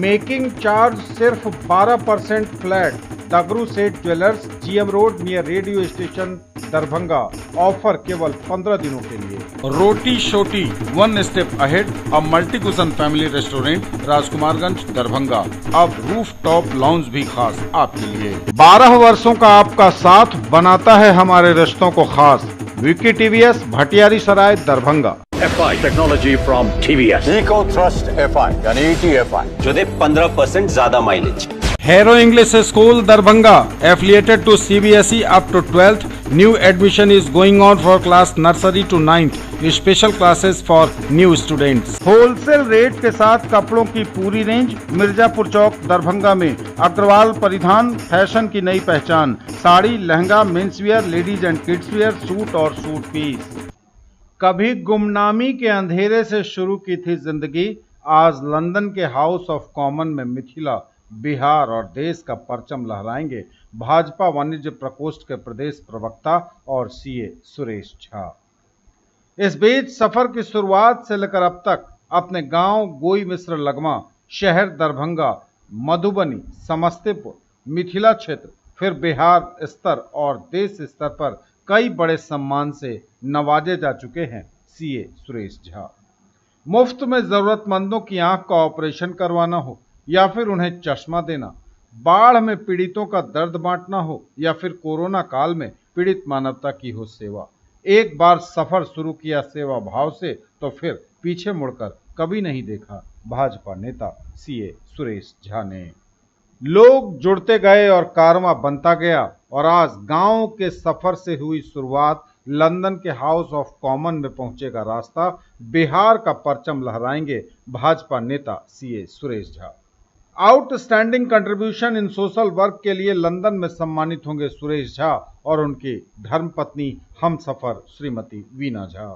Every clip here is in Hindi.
मेकिंग चार्ज सिर्फ 12% फ्लैट। दगरू सेठ jewellers, GM road near radio station, Darbhanga. Offer केवल 15 दिनों के लिए। रोटी शोटी, one step ahead, a multi cushion family restaurant, Rajkumarganj, Darbhanga. अब रूफ टॉप लाउंज भी खास आपके लिए। 12 वर्षों का आपका साथ बनाता है हमारे रिश्तों को खास। Vicky TVS, Bhatiyari Sarai, Darbhanga. FI technology from TVS। Eco thrust FI यानी ETFI जो दे 15% ज्यादा mileage. Hero English School, Darbhanga, affiliated to CBSE up to 12th. New admission is going on for class nursery to 9th. Special classes for new students. Wholesale rate के साथ कपड़ों की पूरी रेंज मिर्जापुर चौक, दरभंगा में। अग्रवाल परिधान, फैशन की नई पहचान। Sari, lehenga, men's wear, ladies and kids wear, suit और सूट पीस। कभी गुमनामी के अंधेरे से शुरू की थी जिंदगी, आज लंदन के हाउस ऑफ कॉमन में मिथिला, बिहार और देश का परचम लहराएंगे भाजपा वाणिज्य प्रकोष्ठ के प्रदेश प्रवक्ता और सीए सुरेश झा। इस बीच सफर की शुरुआत से लेकर अब तक अपने गांव गोई मिश्र लगमा, शहर दरभंगा, मधुबनी, समस्तीपुर, मिथिला क्षेत्र, फिर बिहार स्तर और देश स्तर पर कई बड़े सम्मान से नवाजे जा चुके हैं सीए सुरेश झा। मुफ्त में जरूरतमंदों की आंख का ऑपरेशन करवाना हो या फिर उन्हें चश्मा देना, बाढ़ में पीड़ितों का दर्द बांटना हो या फिर कोरोना काल में पीड़ित मानवता की हो सेवा, एक बार सफर शुरू किया सेवा भाव से तो फिर पीछे मुड़कर कभी नहीं देखा भाजपा नेता सीए सुरेश झा ने। लोग जुड़ते गए और कारवां बनता गया और आज गांव के सफर से हुई शुरुआत लंदन के हाउस ऑफ कॉमन में पहुंचेगा रास्ता, बिहार का परचम लहराएंगे भाजपा नेता CA Suresh Jha. Outstanding contribution in social work के लिए लंदन में सम्मानित होंगे सुरेश झा और उनकी धर्मपत्नी हमसफर श्रीमती वीना झा।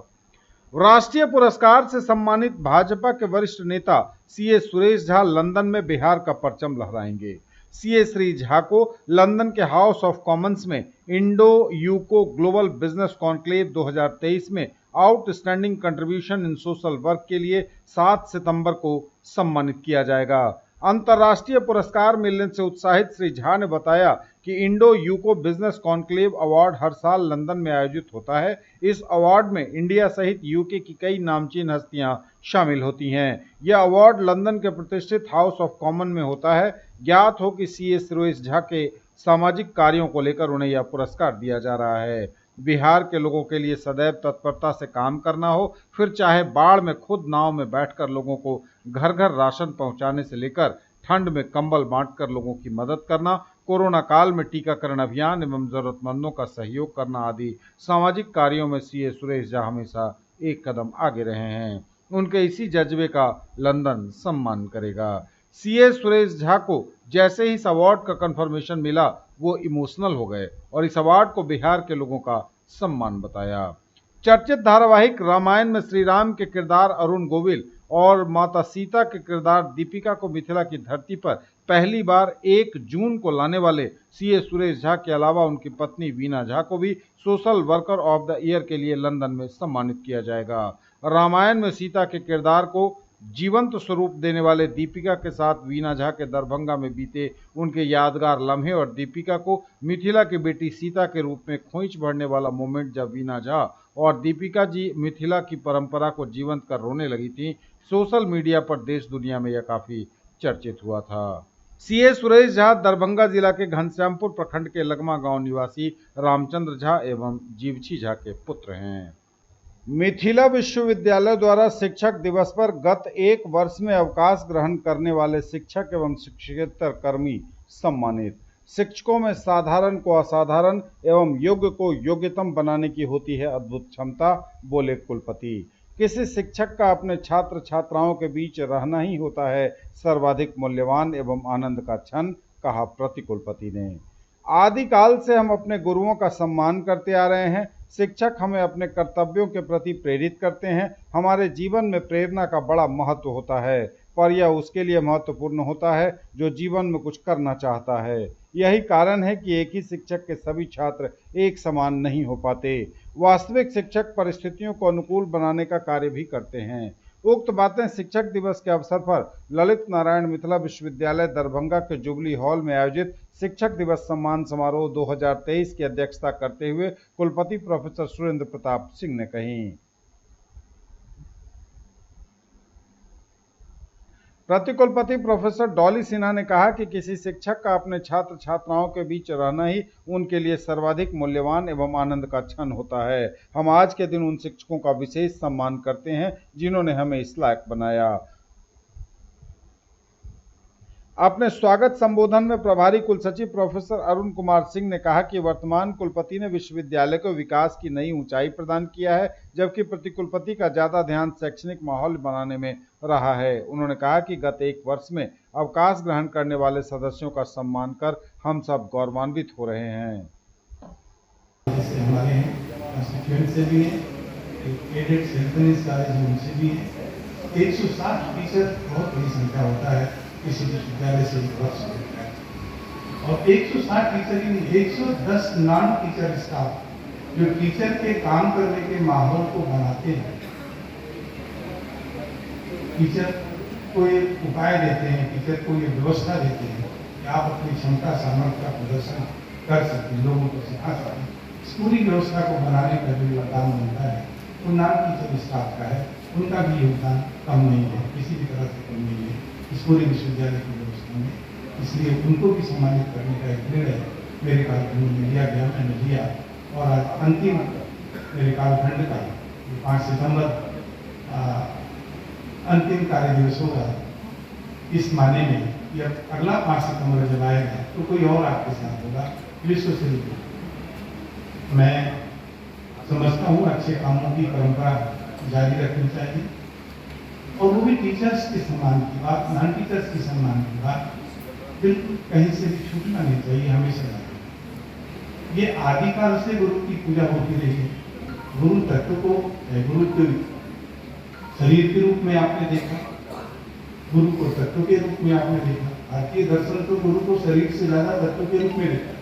राष्ट्रीय पुरस्कार से सम्मानित भाजपा के वरिष्ठ नेता सीए सुरेश झा लंदन में बिहार का परचम लहराएंगे। सीए श्री झा को लंदन के हाउस ऑफ कॉमन्स में Indo UCO global business conclave 2023 में outstanding contribution in social work के लिए 7 सितंबर को सम्मानित किया जाएगा। अंतर्राष्ट्रीय पुरस्कार मिलने से उत्साहित श्री झा ने बताया कि Indo UK business conclave award हर साल लंदन में आयोजित होता है। इस अवार्ड में इंडिया सहित यूके की कई नामचीन हस्तियां शामिल होती हैं। यह अवार्ड लंदन के प्रतिष्ठित हाउस ऑफ कॉमन में होता है। ज्ञात हो कि सीए सुरेश झा के सामाजिक कार्यों को लेकर उन्हें यह पुरस्कार दिया जा रहा है। बिहार के लोगों के लिए सदैव तत्परता से काम करना हो, फिर चाहे बाढ़ में खुद नाव में बैठकर लोगों को घर घर राशन पहुंचाने से लेकर ठंड में कंबल बांटकर लोगों की मदद करना, कोरोना काल में टीकाकरण अभियान एवं जरूरतमंदों का सहयोग करना आदि सामाजिक कार्यों में सीए सुरेश झा हमेशा एक कदम आगे रहे हैं। उनके इसी जज्बे का लंदन सम्मान करेगा। सीए सुरेश झा को जैसे ही इस अवार्ड का कंफर्मेशन मिला वो इमोशनल हो गए और इस अवार्ड को बिहार के लोगों का सम्मान बताया। चर्चित धारावाहिक रामायण में श्री राम के किरदार अरुण गोविल और माता सीता के किरदार दीपिका को मिथिला की धरती पर पहली बार 1 जून को लाने वाले सीए सुरेश झा के अलावा उनकी पत्नी वीना झा को भी social worker of the year के लिए लंदन में सम्मानित किया जाएगा। रामायण में सीता के किरदार को जीवंत स्वरूप देने वाले दीपिका के साथ वीना झा के दरभंगा में बीते उनके यादगार लम्हे और दीपिका को मिथिला की बेटी सीता के रूप में खोइंच भरने वाला मोमेंट जब वीना झा और दीपिका जी मिथिला की परंपरा को जीवंत कर रोने लगी थी, सोशल मीडिया पर देश दुनिया में यह काफी चर्चित हुआ था। सीए सुरेश झा दरभंगा जिला के घनश्यामपुर प्रखंड के लगमा गांव निवासी रामचंद्र झा एवं जीवछी झा के पुत्र हैं। मिथिला विश्वविद्यालय द्वारा शिक्षक दिवस पर गत 1 वर्ष में अवकाश ग्रहण करने वाले शिक्षक एवं शिक्षकेतर कर्मी सम्मानित। शिक्षकों में साधारण को असाधारण एवं योग्य को योग्यतम बनाने की होती है अद्भुत क्षमता, बोले कुलपति। किसी शिक्षक का अपने छात्र छात्राओं के बीच रहना ही होता है सर्वाधिक मूल्यवान एवं आनंद का क्षण, कहा प्रतिकुलपति ने। आदिकाल से हम अपने गुरुओं का सम्मान करते आ रहे हैं। शिक्षक हमें अपने कर्तव्यों के प्रति प्रेरित करते हैं। हमारे जीवन में प्रेरणा का बड़ा महत्व होता है, पर यह उसके लिए महत्वपूर्ण होता है जो जीवन में कुछ करना चाहता है। यही कारण है कि एक ही शिक्षक के सभी छात्र एक समान नहीं हो पाते। वास्तविक शिक्षक परिस्थितियों को अनुकूल बनाने का कार्य भी करते हैं। उक्त बातें शिक्षक दिवस के अवसर पर ललित नारायण मिथिला विश्वविद्यालय दरभंगा के जुबली हॉल में आयोजित शिक्षक दिवस सम्मान समारोह 2023 की अध्यक्षता करते हुए कुलपति प्रोफेसर सुरेंद्र प्रताप सिंह ने कही। प्रतिकुलपति प्रोफेसर डॉली सिन्हा ने कहा कि किसी शिक्षक का अपने छात्र छात्राओं के बीच रहना ही उनके लिए सर्वाधिक मूल्यवान एवं आनंद का क्षण होता है। हम आज के दिन उन शिक्षकों का विशेष सम्मान करते हैं जिन्होंने हमें इस लायक बनाया। अपने स्वागत संबोधन में प्रभारी कुलसचिव प्रोफेसर अरुण कुमार सिंह ने कहा कि वर्तमान कुलपति ने विश्वविद्यालय को विकास की नई ऊंचाई प्रदान किया है, जबकि प्रतिकुलपति का ज्यादा ध्यान शैक्षणिक माहौल बनाने में रहा है। उन्होंने कहा कि गत एक वर्ष में अवकाश ग्रहण करने वाले सदस्यों का सम्मान कर हम सब गौरवान्वित हो रहे हैं। हमारे कंस्टिट्यूएंट से भी हैं, एडेड सेल्फनेस कॉलेज उनसे भी हैं। 160 टीचर बहुत बड़ी संख्या होता है किसी विश्वविद्यालय से एक वर्ष में, और 160 टीचर ही नहीं, 110 नॉन टीचर स्टाफ जो टीचर के काम करने के माहौल को बनाते हैं। टीचर को ये उपाय देते हैं, टीचर को ये व्यवस्था देते हैं कि आप अपनी क्षमता सामर्थ्य का प्रदर्शन कर सकते, लोगों को सिखा सकते। इस पूरी व्यवस्था को बनाने का जो योगदान मिलता है वो नॉन टीचर स्टाफ का है, उनका भी योगदान कम नहीं है, किसी भी तरह से कम नहीं है इस पूरे विश्वविद्यालय की व्यवस्था में। इसलिए उनको भी सम्मानित करने का एक निर्णय मेरे कालखंड में लिया गया, मैंने लिया, और आज अंतिम मेरे कालखंड का 5 सितंबर अंतिम कार्य दिवस होगा। इस माने में कि अब अगला 5 सितंबर जब आएगा तो कोई और आपके साथ होगा विश्व से। मैं समझता हूँ अच्छे कामों की परंपरा जारी रखनी चाहिए, और वो भी टीचर्स के सम्मान की बात, नॉन टीचर्स के सम्मान की बात बिल्कुल कहीं से भी छूटना नहीं चाहिए, हमेशा। ये आदिकाल से गुरु की पूजा होती रही है। गुरु तत्व को, गुरु के शरीर के रूप में आपने देखा, गुरु को तत्व के रूप में आपने देखा। भारतीय दर्शन तो गुरु को शरीर से ज्यादा तत्व के रूप में देखा।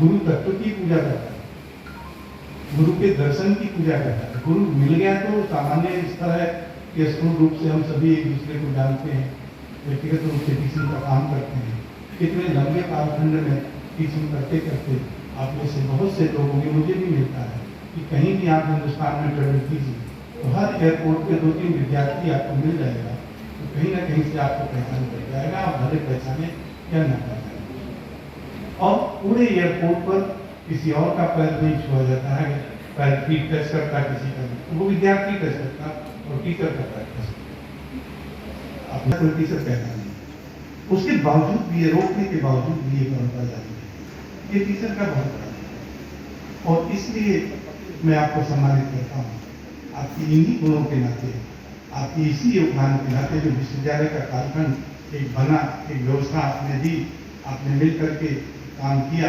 गुरु तत्व की पूजा करता है, गुरु के दर्शन की पूजा करता है। गुरु मिल गया तो सामान्य इस तरह के स्थूल रूप से हम सभी एक दूसरे को जानते हैं, व्यक्तिगत रूप से टीचिंग का काम करते हैं। कितने लंबे कालखंड में टीचिंग करते करते आप में से बहुत से लोगों में, मुझे भी मिलता है कि कहीं भी आप हिंदुस्तान में ट्रेवल कीजिए तो हर एयरपोर्ट पे 2-3 विद्यार्थी आपको मिल जाएगा, तो कहीं ना कहीं से आपको पहचान कर जाएगा, आप भले पहचाने या न पहचाने। और पूरे एयरपोर्ट पर किसी और का पैर नहीं छुआ जाता है, पैर फीट टच करता किसी का, तो वो विद्यार्थी टच करता और टीचर का पैर टच करता, अपना कोई टीचर कहता नहीं। उसके बावजूद भी, रोकने के बावजूद भी ये परंपरा जारी है। ये टीचर का बहुत बड़ा है, और इसलिए मैं आपको सम्मानित करता हूँ आपकी इन्हीं गुणों के नाते, आपकी इसी योगदान के नाते जो विश्वविद्यालय का कालखंड एक बना, एक व्यवस्था आपने दी, आपने मिल करके काम किया,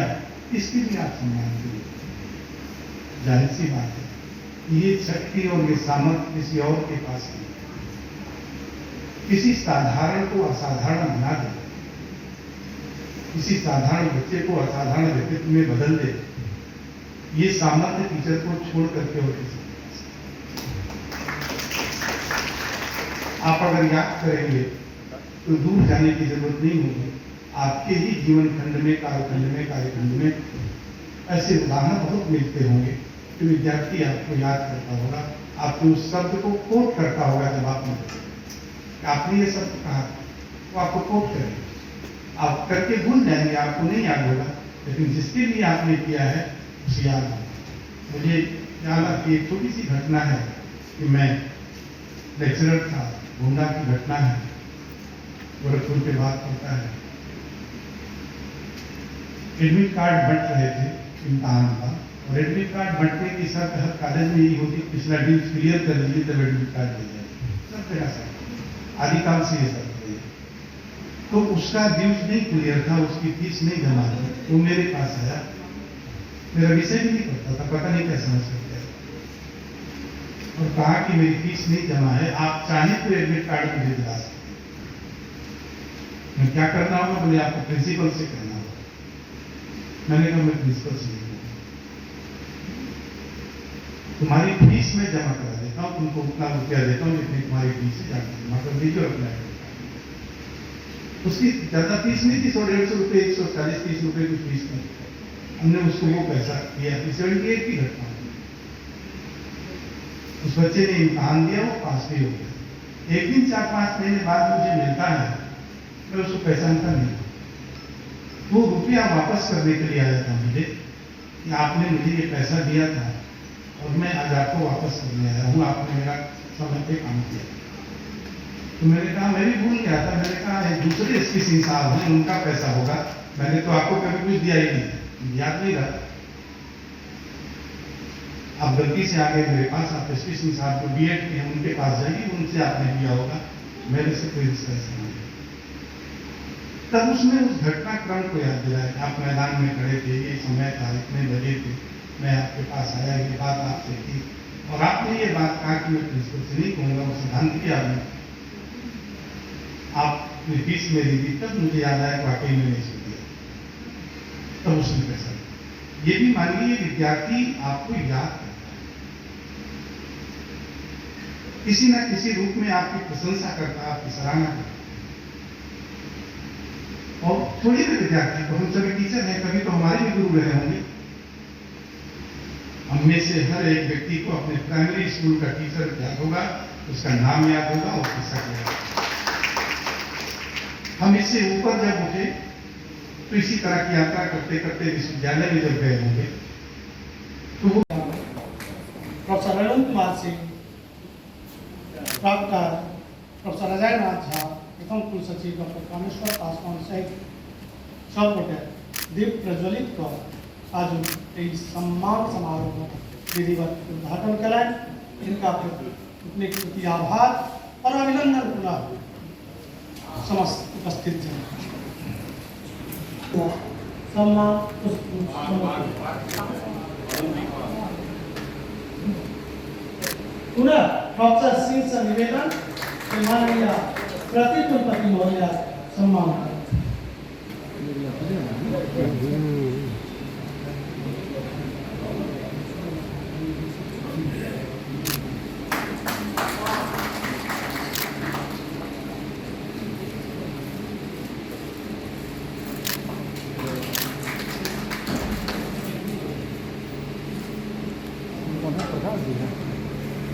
इसके लिए आप सम्मान करिए। जाहिर सी बात है ये शक्ति और ये सामर्थ्य किसी और के पास नहीं। किसी साधारण को असाधारण बना दे, किसी साधारण बच्चे को असाधारण व्यक्तित्व में बदल दे, ये सामर्थ्य टीचर को छोड़ करके और किसी आप अगर याद करेंगे तो दूर जाने की जरूरत नहीं होगी। आपके ही जीवन खंड में, कालखंड में, कार्यखंड में ऐसे उदाहरण बहुत मिलते होंगे कि विद्यार्थी आपको याद करता होगा, आपके उस शब्द को कोट करता होगा। जब आपने ये शब्द कहा तो आपको कोट करेंगे, आप करके भूल जाएंगे, आपको नहीं याद होगा, लेकिन जिसके लिए आपने किया है उसे याद होगा। मुझे याद आती एक छोटी सी घटना है कि मैं लेक्चरर था, गुंडा की घटना है, गोरखपुर के बात होता है। एडमिट कार्ड बंट रहे थे, इम्तहान का, और एडमिट कार्ड बंटने की शर्त हर कॉलेज में यही होती, पिछला ड्यूज क्लियर कर लीजिए तब एडमिट कार्ड दे जाए। सब जगह शर्त, आदिकाल से ये शर्त है। तो उसका ड्यूज नहीं क्लियर था, उसकी फीस नहीं जमा थी, तो मेरे पास आया। मेरा विषय भी नहीं पता नहीं क्या समझ सकते, और कहा कि मेरी फीस नहीं जमा है, आप चाहें तो एडमिट कार्ड मुझे दिला सकते। मैं क्या करना होगा? बोले आपको प्रिंसिपल से कहना होगा। मैंने कहा मैं प्रिंसिपल से नहीं कहूँगा। तुम्हारी फीस में जमा करा देता हूँ, तुमको उतना रुपया देता हूँ जितनी तुम्हारी फीस है, जाकर जमा कर दीजिए अपना। उसकी ज्यादा फीस नहीं थी, 100-150 रुपये, 140-30 रुपये की फीस थी। हमने उसको वो पैसा दिया। 78 की घटना, उस बच्चे ने इम्तहान दिया, वो पास भी हो गया। एक दिन 4-5 महीने बाद मुझे मिलता है, मैं उसको पहचानता नहीं। वो रुपया वापस करने के लिए आया था मुझे कि आपने मुझे ये पैसा दिया था और मैं आज आपको वापस करने आया हूँ, आपने मेरा समय पे काम किया। तो मैंने कहा मैं भी भूल गया था, मैंने कहा दूसरे इसकी साहब हैं, उनका पैसा होगा, मैंने तो आपको कभी कुछ दिया ही नहीं, याद नहीं रहा। आप गलती से आ गए मेरे पास, आप एसपी सिंह साहब को बीएड के हैं, उनके पास जाइए, उनसे आपने दिया होगा, मेरे से कोई पैसा नहीं। तब उसने उस घटनाक्रम को याद दिलाया। आप मैदान में खड़े थे, ये समय था, इतने बजे थे, मैं आपके पास आया, ये बात आपसे की और आपने ये बात कहा कि मैं प्रिंसिपल से नहीं कहूँगा, वो सिद्धांत किया आपने, आपने फीस मेरी दी। तब मुझे याद आया कि वाकई में नहीं सुन दिया, तब उसने पैसा दिया। ये भी मानिए विद्यार्थी आपको याद करता है, किसी न किसी रूप में आपकी प्रशंसा करता है, आपकी सराहना करता है। और थोड़ी भी विद्यार्थी को, हम सभी टीचर हैं, कभी तो हमारे भी गुरु रहे होंगे। हम में से हर एक व्यक्ति को अपने प्राइमरी स्कूल का टीचर याद होगा, उसका नाम याद होगा और किस्सा याद होगा। हम इससे ऊपर जब उठे तो इसी तरह की यात्रा करते करते विश्वविद्यालय में जब गए होंगे तो वो professor Arun Kumar Singh, doctor professor Ajay Nath Jha, प्रथम कुल सचिव डॉक्टर कामेश्वर पासवान सहित सब गोटे दीप प्रज्वलित कर आज यही सम्मान समारोह में विधिवत उद्घाटन कलाय। इनका अपने प्रति आभार और अभिनंदन पुनः समस्त उपस्थित जन। सम्मान पुनः प्रोफेसर सिंह से निवेदन कि माननीय प्रतिकुलपति महोदय सम्मान करें।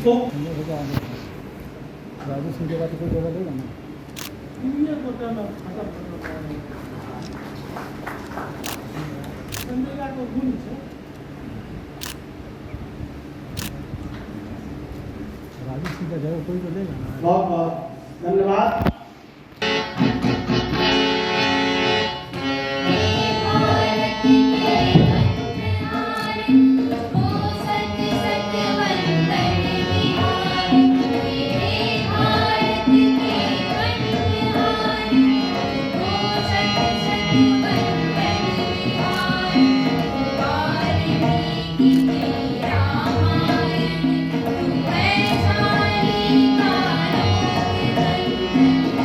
तो राजू सिंह के बाद कोई जगह देगा ना, ये होता ना खत्म संजय को गुण से राजू सिंह का जगह कोई तो देगा ना। बहुत बहुत धन्यवाद। Thank you.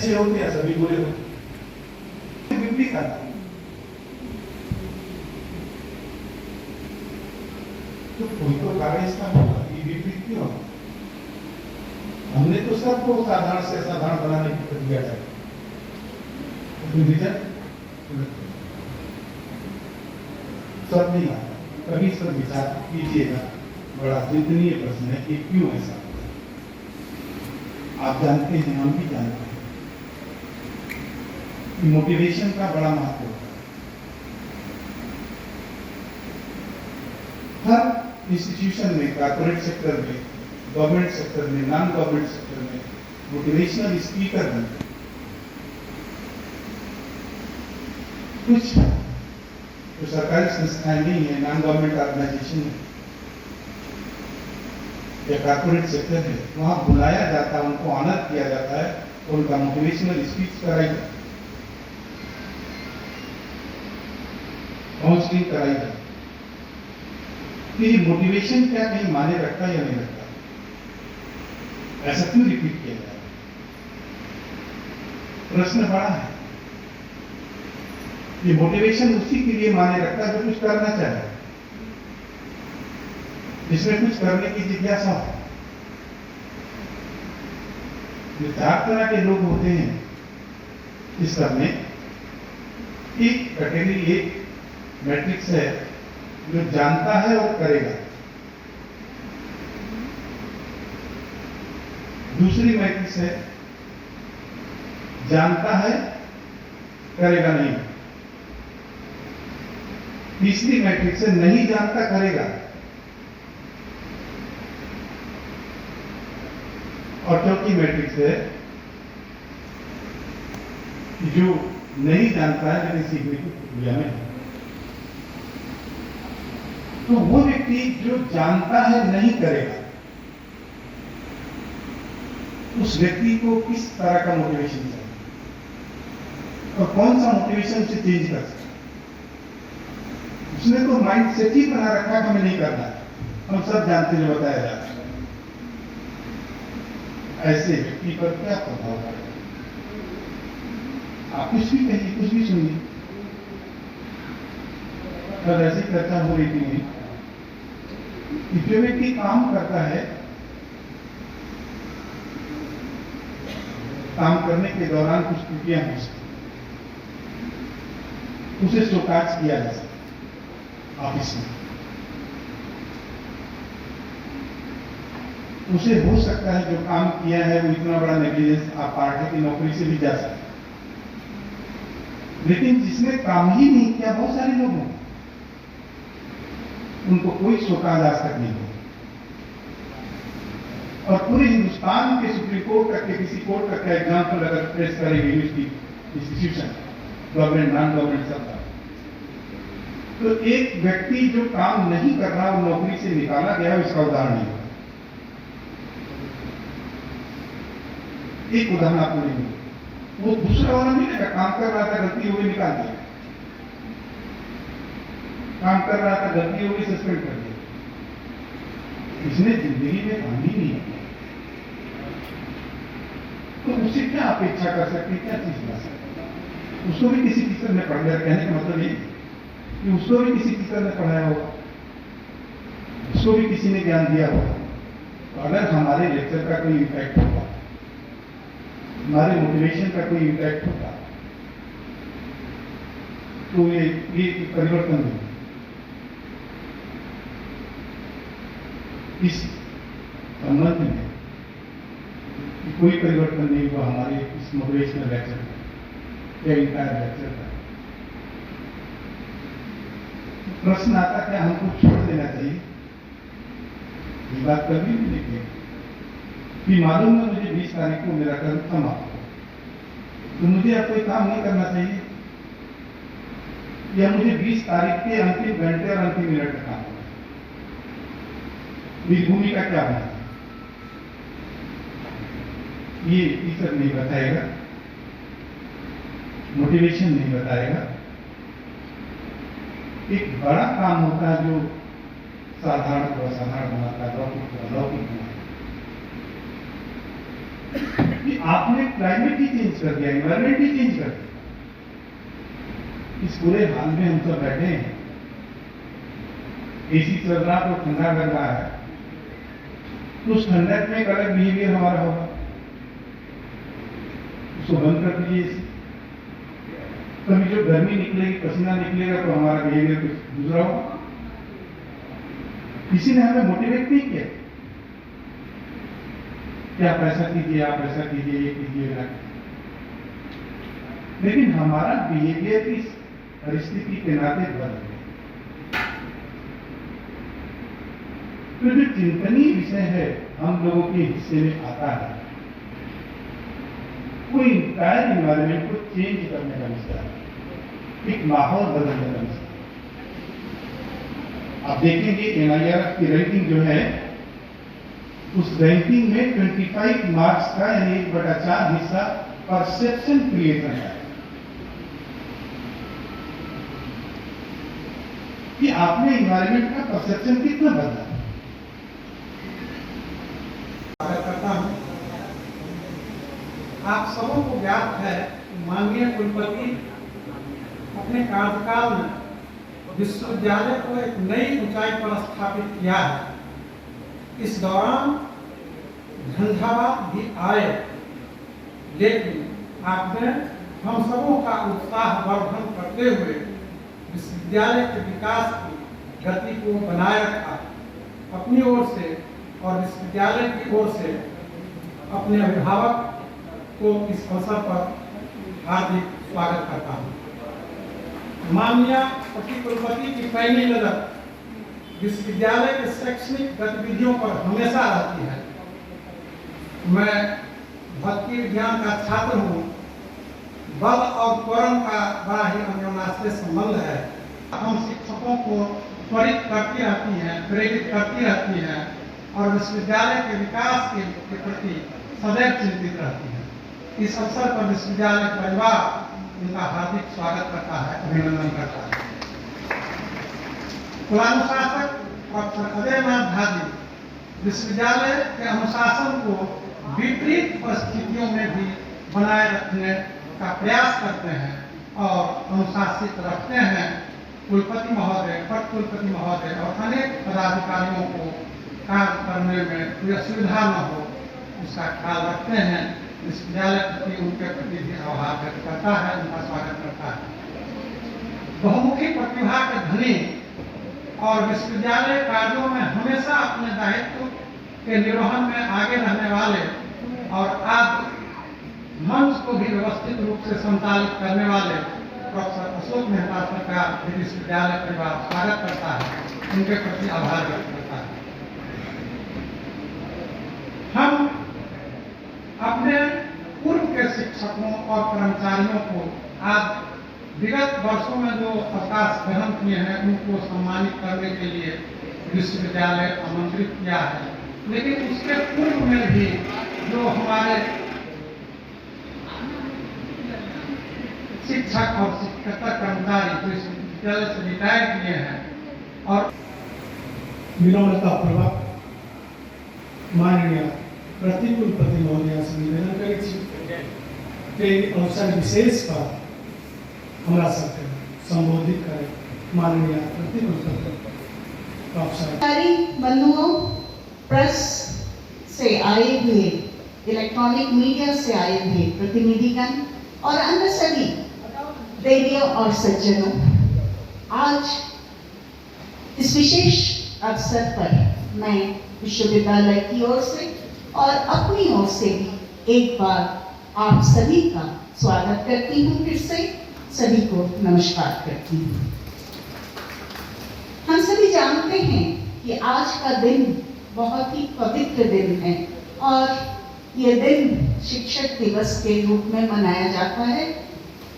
अच्छे होते हैं, सभी बुरे होते हैं, विपरीत आता है। तो कोई तो कारण इसका होगा, ये विपरीत क्यों होगा? हमने तो सबको साधारण से असाधारण बनाने की प्रक्रिया चलाई, सब नहीं आता। कभी इस पर विचार कीजिएगा, बड़ा चिंतनीय प्रश्न है कि क्यों ऐसा होता है। आप जानते हैं, हम भी जानते हैं कि मोटिवेशन का बड़ा महत्व होता है। हर इंस्टीट्यूशन में, कॉर्पोरेट सेक्टर में, गवर्नमेंट सेक्टर में, नॉन गवर्नमेंट सेक्टर में मोटिवेशनल स्पीकर बनते हैं। कुछ जो सरकारी संस्थाएं नहीं है, नॉन गवर्नमेंट ऑर्गेनाइजेशन है या कॉर्पोरेट सेक्टर है, वहां बुलाया जाता है, उनको ऑनर किया जाता है और उनका मोटिवेशनल स्पीच कराई जाती है, काउंसलिंग कराई जाती है। तो ये मोटिवेशन क्या कहीं माने रखता है या नहीं रखता? ऐसा क्यों रिपीट किया जाए? प्रश्न बड़ा है। ये मोटिवेशन उसी के लिए माने रखता है जो कुछ करना चाहे, जिसमें कुछ करने की जिज्ञासा हो। जो 4 तरह के लोग होते हैं इस सब में, एक कैटेगरी, एक मैट्रिक्स है जो जानता है और करेगा। दूसरी मैट्रिक्स है जानता है, करेगा नहीं। तीसरी मैट्रिक्स है नहीं जानता, करेगा। और चौथी मैट्रिक्स है जो नहीं जानता है लेकिन सीखने की प्रक्रिया में है। तो वो व्यक्ति जो जानता है नहीं करेगा, उस व्यक्ति को किस तरह का मोटिवेशन चाहिए और कौन सा मोटिवेशन उसे चेंज कर सकता है? उसने तो माइंड सेट ही बना रखा कि हमें नहीं करना, हम सब जानते जो बताया जाता है। ऐसे व्यक्ति पर क्या प्रभाव पड़ेगा? आप कुछ भी कहिए, कुछ भी सुनिए। कल ऐसी चर्चा हो रही थी कि जो व्यक्ति काम करता है, काम करने के दौरान कुछ त्रुटियां हो सकती, उसे शोकाज किया जा सकता ऑफिस में। उसे हो सकता है जो काम किया है वो इतना बड़ा नेग्लिजेंस आप पार्टी की नौकरी से भी जा सकता है। लेकिन जिसने काम ही नहीं किया, बहुत सारे लोग हैं, उनको कोई शोकाज आज तक नहीं हो। और पूरे हिंदुस्तान के सुप्रीम कोर्ट तक के किसी कोर्ट तक का एग्जाम्पल अगर प्रेस करेगी इंस्टीट्यूशन, गवर्नमेंट, नॉन गवर्नमेंट, सब, तो एक व्यक्ति जो काम नहीं कर रहा और नौकरी से निकाला गया, इसका उदाहरण नहीं। एक उदाहरण आपको नहीं मिलेगा, वो दूसरा वाला मिलेगा, काम कर रहा था, गलती हो गई, निकाल दिया। काम कर रहा था, गलती हो गई, सस्पेंड कर दिया। इसने जिंदगी में काम ही नहीं किया, तो उससे क्या अपेक्षा कर सकते, क्या चीज ला सकते? उसको भी किसी टीचर ने पढ़ लिया, कहने का मतलब ये कि उसको भी किसी टीचर ने पढ़ाया होगा, उसको भी किसी ने ज्ञान दिया होगा। तो अगर हमारे लेक्चर का कोई इम्पैक्ट होगा, हमारे मोटिवेशन का कोई इम्पैक्ट होगा, तो ये परिवर्तन होगा। इस संबंध में कोई परिवर्तन नहीं हुआ हमारे इस मोटिवेशनल लेक्चर का या इंटायर लेक्चर का। प्रश्न आता क्या हमको छोड़ देना चाहिए? ये बात कभी भी नहीं कि मालूम है मुझे 20 तारीख को मेरा कर्म समाप्त हो, तो मुझे अब कोई काम नहीं करना चाहिए, या मुझे 20 तारीख के अंतिम घंटे और अंतिम मिनट का काम होगा। मेरी भूमिका क्या होना, ये टीचर नहीं बताएगा, मोटिवेशन नहीं बताएगा। एक बड़ा काम होता है जो साधारण को असाधारण बनाता है, लौकिक को अलौकिक बनाता है। कि आपने क्लाइमेट ही चेंज कर दिया, एनवायरमेंट ही चेंज कर दिया। इस पूरे हाल में हम सब बैठे हैं, एसी चल रहा तो ठंडा लग रहा है, तो उस ठंडक में एक अलग बिहेवियर हमारा होगा, उसको बंद कर दीजिए एसी। कभी जो गर्मी निकलेगी, पसीना निकलेगा तो हमारा बिहेवियर कुछ दूसरा होगा। किसी ने हमें मोटिवेट नहीं किया कि आप ऐसा कीजिए, आप ऐसा कीजिए, ये कीजिए, ना कीजिए। लेकिन हमारा बिहेवियर इस परिस्थिति के नाते बदल गया। तो जो चिंतनीय विषय है हम लोगों के हिस्से में आता है, कोई इंटायर एनवायरमेंट को चेंज करने का विषय है, एक माहौल बदलने का विषय। आप देखेंगे NIRF की रैंकिंग जो है, उस रैंकिंग में 25 मार्क्स का यानी 1/4 हिस्सा परसेप्शन क्रिएशन है कि आपने एनवायरमेंट का परसेप्शन कितना बदला। करता हूं, आप सबों को ज्ञात है माननीय कुलपति अपने कार्यकाल में विश्वविद्यालय को एक नई ऊंचाई पर स्थापित किया है। इस दौरान झंझावात भी आए, लेकिन आपने हम सबों का उत्साह वर्धन करते हुए विश्वविद्यालय के विकास की गति को बनाए रखा। अपनी ओर से और विश्वविद्यालय की ओर से अपने अभिभावक को इस अवसर पर हार्दिक स्वागत करता हूँ। माननीय पति कुलपति की पैनी नजर विश्वविद्यालय के शैक्षणिक गतिविधियों पर हमेशा रहती है। मैं भक्ति विज्ञान का छात्र हूँ। बल और त्वरण का बड़ा ही अन्योन्याश्रय संबंध है। हम शिक्षकों को त्वरित करती रहती हैं, प्रेरित करती रहती हैं और विश्वविद्यालय के विकास के प्रति सदैव चिंतित रहती है। इस अवसर पर विश्वविद्यालय परिवार उनका हार्दिक स्वागत करता है, अभिनंदन करता है। कुलानुशासक डॉक्टर अजयनाथ झा जी विश्वविद्यालय के अनुशासन को विपरीत परिस्थितियों में भी बनाए रखने का प्रयास करते हैं और अनुशासित रखते हैं। कुलपति महोदय, पद कुलपति महोदय और अनेक पदाधिकारियों को कार्य करने में कोई असुविधा न हो, उसका ख्याल रखते हैं। विश्वविद्यालय प्रति उनके प्रति भी आभार व्यक्त करता है, उनका स्वागत करता है। बहुमुखी प्रतिभा के धनी और विश्वविद्यालय कार्यों में हमेशा अपने दायित्व के निर्वहन में आगे रहने वाले और आज मंच को भी व्यवस्थित रूप से संचालित करने वाले प्रोफेसर अशोक मेहता सर का विश्वविद्यालय परिवार स्वागत करता है, उनके प्रति आभार व्यक्त करता है। हम अपने पूर्व के शिक्षकों और कर्मचारियों को आज विगत वर्षों में जो अवकाश ग्रहण किए हैं उनको सम्मानित करने के लिए विश्वविद्यालय आमंत्रित किया है। लेकिन उसके पूर्व में भी जो हमारे शिक्षक और शिक्षकेतर कर्मचारी जो विश्वविद्यालय से रिटायर किए हैं और विनम्रता पूर्वक माननीय प्रतिकुलपति महोदय से निवेदन करै छी कि अवसर विशेष पर हमरा सबके संबोधित करें। माननीय प्रतिकुलपति प्रोफेसर बंधुओं, प्रेस से आए हुए, इलेक्ट्रॉनिक मीडिया से आए हुए प्रतिनिधिगण और अन्य सभी देवियों और सज्जनों, आज इस विशेष अवसर पर मैं विश्वविद्यालय की ओर से और अपनी ओर से भी एक बार आप सभी का स्वागत करती हूँ। फिर से सभी को नमस्कार करती हूँ। हम सभी जानते हैं कि आज का दिन बहुत ही पवित्र दिन है और ये दिन शिक्षक दिवस के रूप में मनाया जाता है।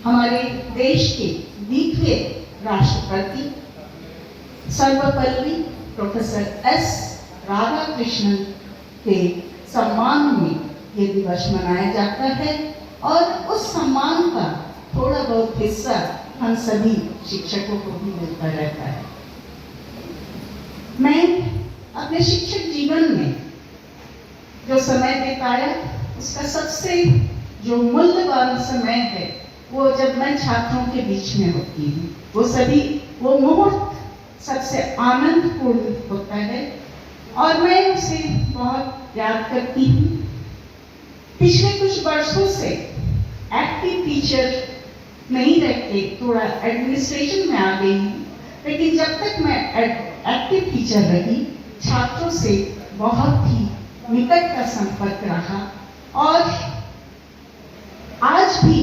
हमारे देश के 20वें राष्ट्रपति सर्वपल्ली प्रोफेसर एस राधाकृष्णन के सम्मान में ये दिवस मनाया जाता है और उस सम्मान का थोड़ा बहुत हिस्सा हम सभी शिक्षकों को भी मिलता रहता है। मैं अपने शिक्षक जीवन में जो समय बिताया उसका सबसे जो मूल्यवान समय है वो जब मैं छात्रों के बीच में होती हूँ। वो मुहूर्त सबसे आनंदपूर्ण होता है और मैं उसे बहुत याद करती हूँ। पिछले कुछ वर्षों से एक्टिव टीचर नहीं रहते, थोड़ा एडमिनिस्ट्रेशन में आ गई हूँ, लेकिन जब तक मैं एक्टिव टीचर रही, छात्रों से बहुत ही निकट का संपर्क रहा और आज भी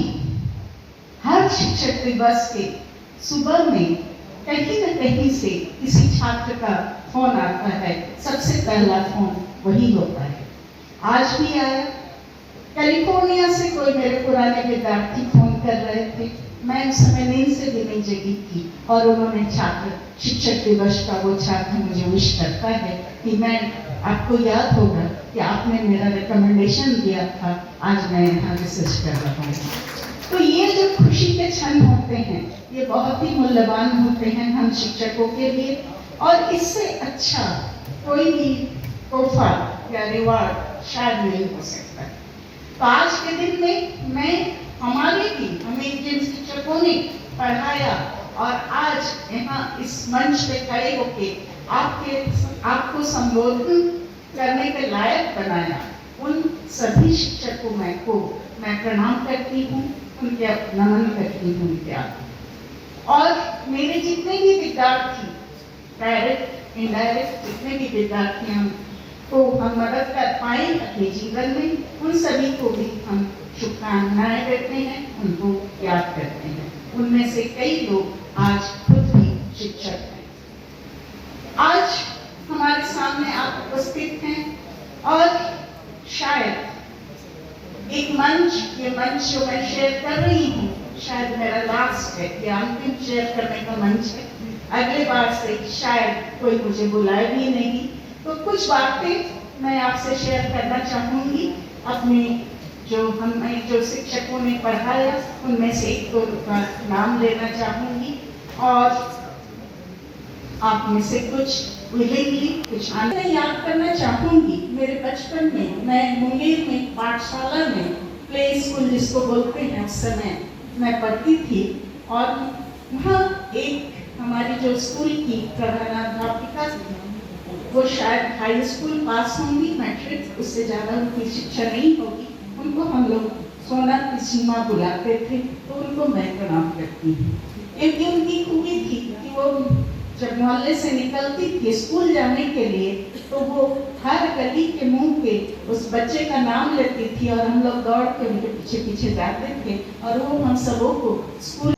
हर शिक्षक दिवस के सुबह में कहीं न कहीं से किसी छात्र का फोन आता है, सबसे पहला फोन वही होता है। आज भी आया, कैलिफोर्निया से कोई मेरे पुराने विद्यार्थी फोन कर रहे थे, मैं उस समय नींद से भी नहीं जगी थी और उन्होंने शिक्षक दिवस का वो छात्र मुझे विश करता है कि मैं आपको याद होगा कि आपने मेरा रिकमेंडेशन दिया था, आज मैं यहाँ रिसर्च कर रहा हूँ। तो ये जो खुशी के क्षण होते हैं ये बहुत ही मूल्यवान होते हैं हम शिक्षकों के लिए और इससे अच्छा कोई भी तोहफा या रिवार्ड शायद नहीं हो सकता। तो आज के दिन में हमें जिन शिक्षकों ने पढ़ाया और आज यहाँ इस मंच पे खड़े होके आपको संबोधन करने के लायक बनाया, उन सभी शिक्षकों को मैं प्रणाम करती हूँ, उनके नमन करती हूँ उनके आगे। और मेरे जितने भी विद्यार्थी डायरेक्ट इनडायरेक्ट जितने भी विद्यार्थी हमको हम मदद कर पाए अपने जीवन में, उन सभी को भी हम शुभकामनाएं देते हैं, उनको याद करते हैं। उनमें से कई लोग आज खुद भी शिक्षक हैं। आज हमारे सामने आप उपस्थित हैं और शायद ये मंच जो मैं शेयर कर रही हूँ शायद मेरा लास्ट है, ये अंतिम शेयर करने का मंच है। अगले बार से शायद कोई मुझे बुलाए भी नहीं, तो कुछ बातें मैं आपसे शेयर करना चाहूँगी। अपने जो शिक्षकों ने पढ़ाया उनमें से एक दो का नाम लेना चाहूँगी और आप में से कुछ विलिंगली कुछ मैं याद करना चाहूँगी। मेरे बचपन में मैं मुंगेर में पाठशाला में प्ले स्कूल जिसको बोलते हैं उस समय मैं पढ़ती थी और वहाँ एक हमारी जो स्कूल की प्रधानाध्यापिका वो शायद हाई स्कूल पास होंगी, मैट्रिक, उससे ज़्यादा उनकी शिक्षा नहीं होगी। उनको हम लोग सोना की सीमा बुलाते थे, तो उनको मैं प्रणाम करती हूँ। क्योंकि उनकी खूबी थी कि वो जब मोहल्ले से निकलती थी स्कूल जाने के लिए तो वो हर गली के मुंह पे उस बच्चे का नाम लेती थी और हम लोग दौड़ के उनके पीछे पीछे जाते थे और वो हम सबों को स्कूल।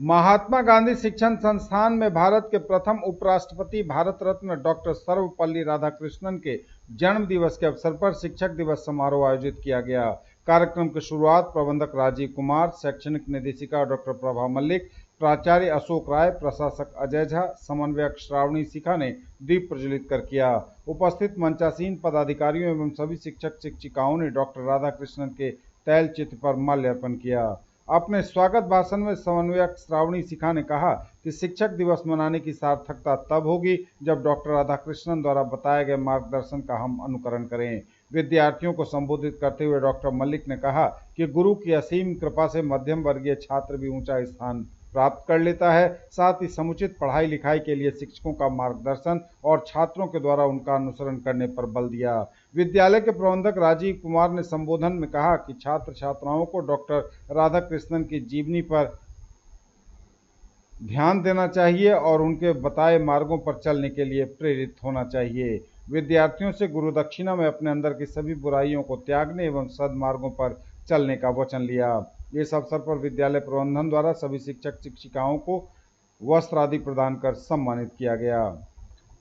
महात्मा गांधी शिक्षण संस्थान में भारत के प्रथम उपराष्ट्रपति भारत रत्न डॉक्टर सर्वपल्ली राधाकृष्णन के जन्म दिवस के अवसर पर शिक्षक दिवस समारोह आयोजित किया गया। कार्यक्रम की शुरुआत प्रबंधक राजीव कुमार, शैक्षणिक निदेशिका डॉक्टर प्रभा मल्लिक, प्राचार्य अशोक राय, प्रशासक अजय झा, समन्वयक श्रावणी शिखा ने दीप प्रज्वलित कर किया। उपस्थित मंचासीन पदाधिकारियों एवं सभी शिक्षक शिक्षिकाओं ने डॉक्टर राधाकृष्णन के तैल चित्र पर माल्यार्पण किया। अपने स्वागत भाषण में समन्वयक श्रावणी शिखा ने कहा कि शिक्षक दिवस मनाने की सार्थकता तब होगी जब डॉक्टर राधाकृष्णन द्वारा बताए गए मार्गदर्शन का हम अनुकरण करें। विद्यार्थियों को संबोधित करते हुए डॉक्टर मल्लिक ने कहा कि गुरु की असीम कृपा से मध्यम वर्गीय छात्र भी ऊंचा स्थान प्राप्त कर लेता है। साथ ही समुचित पढ़ाई लिखाई के लिए शिक्षकों का मार्गदर्शन और छात्रों के द्वारा उनका अनुसरण करने पर बल दिया। विद्यालय के प्रबंधक राजीव कुमार ने संबोधन में कहा कि छात्र छात्राओं को डॉक्टर राधाकृष्णन की जीवनी पर ध्यान देना चाहिए और उनके बताए मार्गों पर चलने के लिए प्रेरित होना चाहिए। विद्यार्थियों से गुरु दक्षिणा में अपने अंदर की सभी बुराइयों को त्यागने एवं सद्मार्गों पर चलने का वचन लिया। इस अवसर पर विद्यालय प्रबंधन द्वारा सभी शिक्षक शिक्षिकाओं को वस्त्र आदि प्रदान कर सम्मानित किया गया।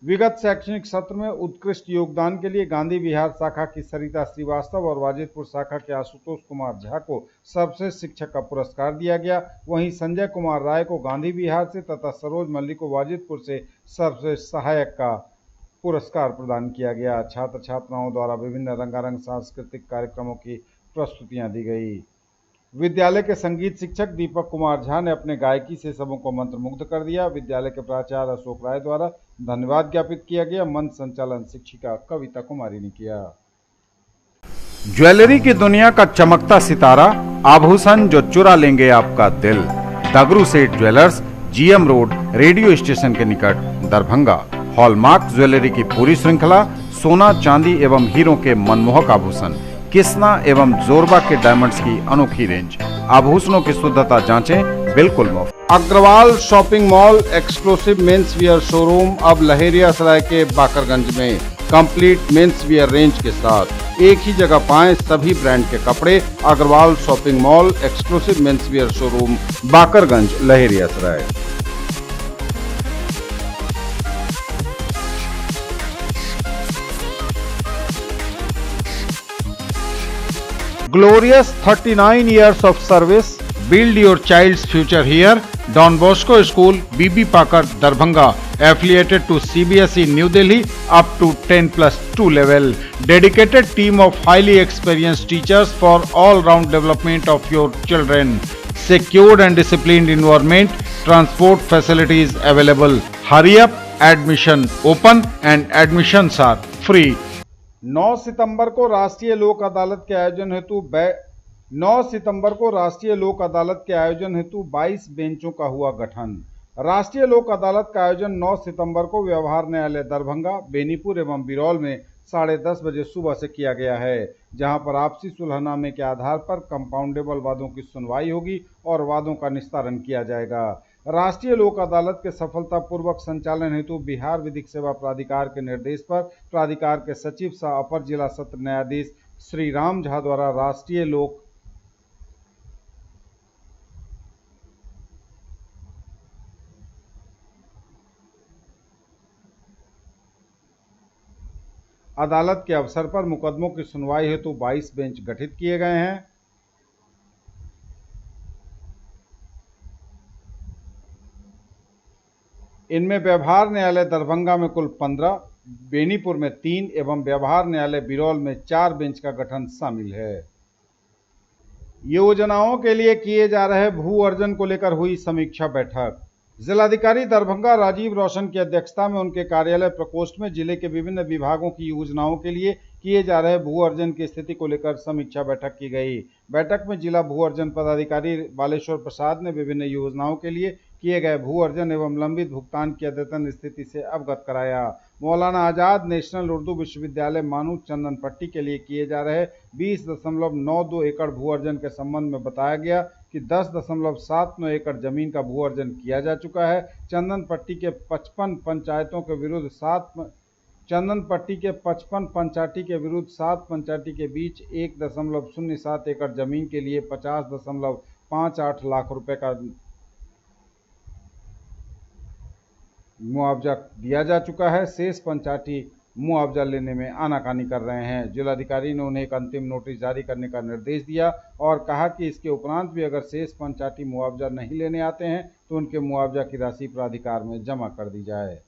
विगत शैक्षणिक सत्र में उत्कृष्ट योगदान के लिए गांधी विहार शाखा की सरिता श्रीवास्तव और वाजिदपुर शाखा के आशुतोष कुमार झा को सर्वश्रेष्ठ शिक्षक का पुरस्कार दिया गया। वहीं संजय कुमार राय को गांधी विहार से तथा सरोज मल्लिक को वाजिदपुर से सर्वश्रेष्ठ सहायक का पुरस्कार प्रदान किया गया। छात्र छात्राओं द्वारा विभिन्न रंगारंग सांस्कृतिक कार्यक्रमों की प्रस्तुतियां दी गई। विद्यालय के संगीत शिक्षक दीपक कुमार झा ने अपने गायकी से सबों को मंत्रमुग्ध कर दिया। विद्यालय के प्राचार्य अशोक राय द्वारा धन्यवाद ज्ञापित किया गया। मंच संचालन शिक्षिका कविता कुमारी ने किया। ज्वेलरी की दुनिया का चमकता सितारा, आभूषण जो चुरा लेंगे आपका दिल। दगरू सेठ jewellers, GM road, radio station के निकट, दरभंगा। हॉलमार्क ज्वेलरी की पूरी श्रृंखला, सोना, चांदी एवं हीरों के मनमोहक आभूषण, किस्ना एवं जोरबा के डायमंड्स की अनोखी रेंज। आभूषणों की शुद्धता जांचें, बिल्कुल मुफ्त। Agarwal shopping mall exclusive men's wear showroom अब लहेरियासराय के बाकरगंज में कंप्लीट मेंस वियर रेंज के साथ एक ही जगह पाएं सभी ब्रांड के कपड़े। Agarwal shopping mall exclusive men's wear showroom, Bakarganj, Laheriasarai. Glorious 39 years of service. Build your child's future here. Don Bosco School, BB Pakar, Darbhanga, affiliated to CBSE New Delhi up to 10+2 level. Dedicated team of highly experienced teachers for all-round development of your children. Secured and disciplined environment. Transport facilities available. Hurry up. Admission open and admissions are free. 9 सितंबर को राष्ट्रीय लोक अदालत के आयोजन हेतु 22 बेंचों का हुआ गठन। राष्ट्रीय लोक अदालत का आयोजन 9 सितंबर को व्यवहार न्यायालय दरभंगा, बेनीपुर एवं बिरौल में 10:30 बजे सुबह से किया गया है, जहां पर आपसी सुलहनामे के आधार पर कंपाउंडेबल वादों की सुनवाई होगी और वादों का निस्तारण किया जाएगा। राष्ट्रीय लोक अदालत के सफलतापूर्वक संचालन हेतु बिहार विधिक सेवा प्राधिकार के निर्देश पर प्राधिकार के सचिव सह अपर जिला सत्र न्यायाधीश श्री राम झा द्वारा राष्ट्रीय लोक अदालत के अवसर पर मुकदमों की सुनवाई हेतु 22 बेंच गठित किए गए हैं। इनमें व्यवहार न्यायालय दरभंगा में कुल 15, बेनीपुर में 3 एवं व्यवहार न्यायालय बिरौल में 4 बेंच का गठन शामिल है। योजनाओं के लिए किए जा रहे भू अर्जन को लेकर हुई समीक्षा बैठक। जिलाधिकारी दरभंगा राजीव रोशन की अध्यक्षता में उनके कार्यालय प्रकोष्ठ में जिले के विभिन्न विभागों की योजनाओं के लिए किए जा रहे भू अर्जन की स्थिति को लेकर समीक्षा बैठक की गई। बैठक में जिला भू अर्जन पदाधिकारी बालेश्वर प्रसाद ने विभिन्न योजनाओं के लिए किए गए भू अर्जन एवं लंबित भुगतान की अद्यतन स्थिति से अवगत कराया। मौलाना आजाद नेशनल उर्दू विश्वविद्यालय मानू चंदन पट्टी के लिए किए जा रहे 20.92 एकड़ भू अर्जन के संबंध में बताया गया कि 10.79 एकड़ जमीन का भू अर्जन किया जा चुका है। चंदन पट्टी के 55 पंचायतों के विरुद्ध 7 पंचायती के बीच 1.07 एकड़ जमीन के लिए 50.58 लाख रुपए का मुआवजा दिया जा चुका है। शेष पंचायती मुआवजा लेने में आनाकानी कर रहे हैं। जिलाधिकारी ने उन्हें एक अंतिम नोटिस जारी करने का निर्देश दिया और कहा कि इसके उपरांत भी अगर शेष पंचायती मुआवजा नहीं लेने आते हैं तो उनके मुआवजा की राशि प्राधिकार में जमा कर दी जाए।